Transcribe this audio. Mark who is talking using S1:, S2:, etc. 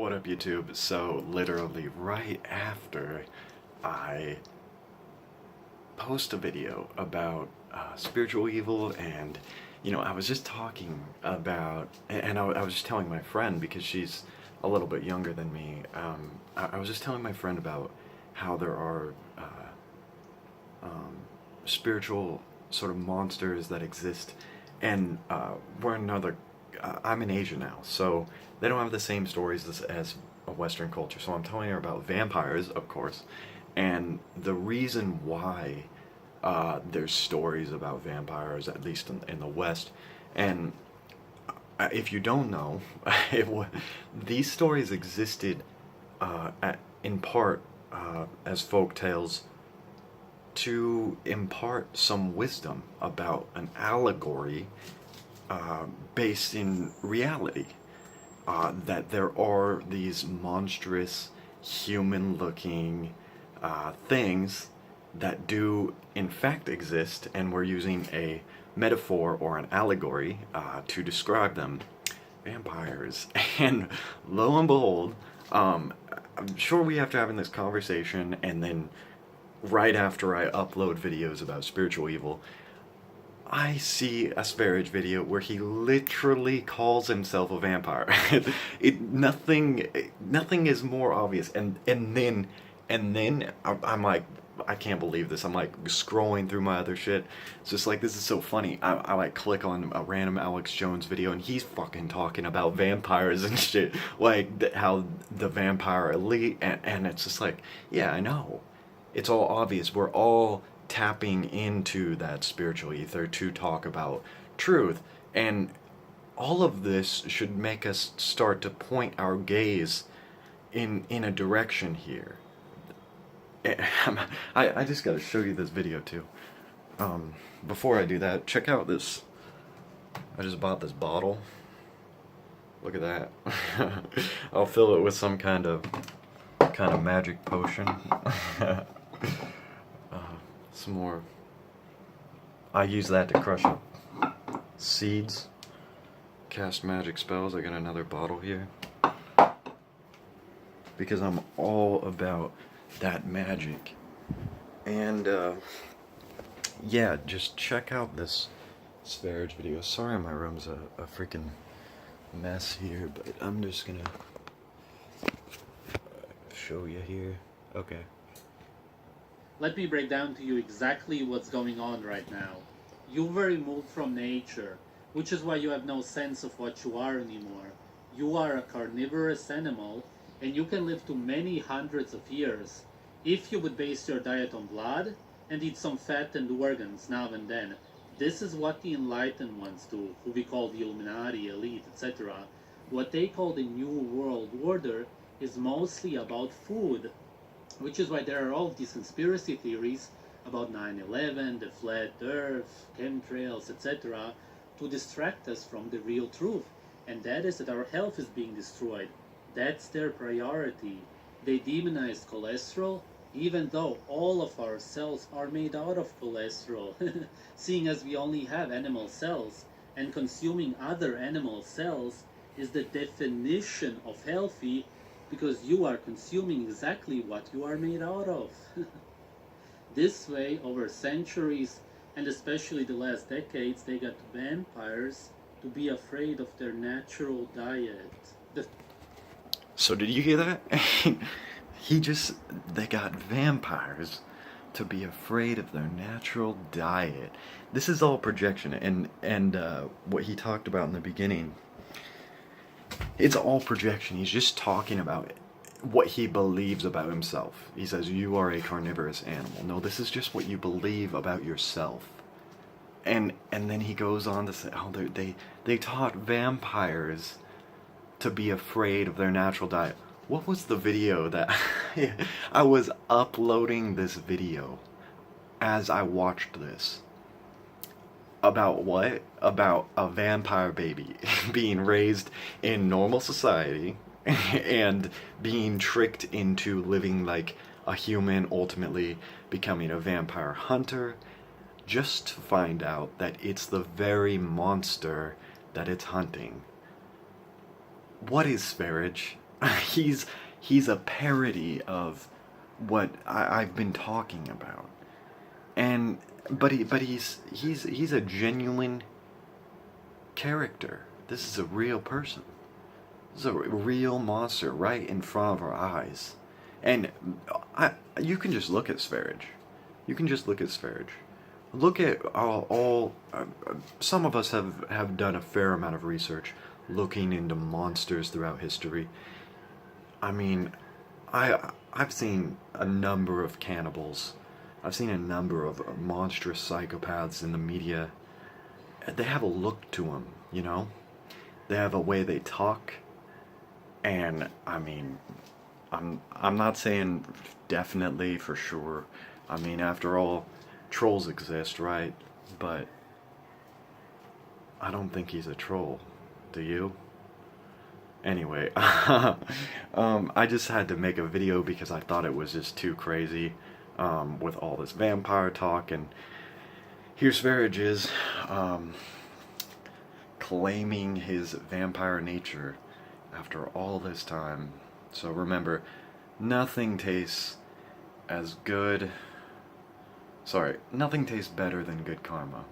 S1: What up, YouTube? So, literally right after I post a video about spiritual evil, and I was just talking about, and I was just telling my friend, because she's a little bit younger than me, I was just telling my friend about how there are spiritual sort of monsters that exist, and I'm in Asia now, so they don't have the same stories as a Western culture. So I'm telling her about vampires, of course, and the reason why there's stories about vampires, at least in the West. And if you don't know, these stories existed in part as folk tales to impart some wisdom about an allegory based in reality. That there are these monstrous, human-looking things that do in fact exist, and we're using a metaphor or an allegory to describe them. Vampires. And lo and behold, I'm sure we after having this conversation, and then right after I upload videos about spiritual evil, I see a Sv3rige video where he literally calls himself a vampire. Nothing is more obvious. And then I'm like, I can't believe this. I'm like scrolling through my other shit. It's just like, this is so funny. I like click on a random Alex Jones video, and he's fucking talking about vampires and shit, like how the vampire elite, and it's just like, yeah, I know. It's all obvious. We're all tapping into that spiritual ether to talk about truth, and all of this should make us start to point our gaze in a direction here. I just gotta show you this video too. Before I do that, check out this. I just bought this bottle. Look at that. I'll fill it with some kind of magic potion. Some more. I use that to crush up seeds, cast magic spells. I got another bottle here because I'm all about that magic. And yeah, just check out this Sv3rige video. Sorry my room's a freaking mess here, but I'm just gonna show you here. Okay.
S2: Let me break down to you exactly what's going on right now. You were removed from nature, which is why you have no sense of what you are anymore. You are a carnivorous animal, and you can live to many hundreds of years if you would base your diet on blood and eat some fat and organs now and then. This is what the enlightened ones do, who we call the Illuminati, elite, etc. What they call the New World Order is mostly about food, which is why there are all of these conspiracy theories about 9/11, the flat earth, chemtrails, etc., to distract us from the real truth, and that is that our health is being destroyed. That's their priority. They demonized cholesterol, even though all of our cells are made out of cholesterol, seeing as we only have animal cells, and consuming other animal cells is the definition of healthy, because you are consuming exactly what you are made out of. This way, over centuries, and especially the last decades, they got vampires to be afraid of their natural diet.
S1: So did you hear that? They got vampires to be afraid of their natural diet. This is all projection, and what he talked about in the beginning, it's all projection. He's just talking about what he believes about himself. He says, you are a carnivorous animal. No, this is just what you believe about yourself. And then he goes on to say, oh, they taught vampires to be afraid of their natural diet. What was the video that I was uploading this video as I watched this? About what? About a vampire baby being raised in normal society and being tricked into living like a human, ultimately becoming a vampire hunter, just to find out that it's the very monster that it's hunting. What is Sv3rige? he's he's a parody of what I've been talking about. And he's a genuine character. This is a real person. This is a real monster right in front of our eyes. And you can just look at Sv3rige. You can just look at Sv3rige. Look at all some of us have done a fair amount of research looking into monsters throughout history. I mean, I've seen a number of cannibals. I've seen a number of monstrous psychopaths in the media. They have a look to them, you know? They have a way they talk. And I mean, I'm not saying definitely for sure. I mean, after all, trolls exist, right? But I don't think he's a troll. Do you? Anyway, I just had to make a video because I thought it was just too crazy with all this vampire talk. And here Sv3rige is claiming his vampire nature after all this time. So remember, nothing tastes as good. Sorry, nothing tastes better than good karma.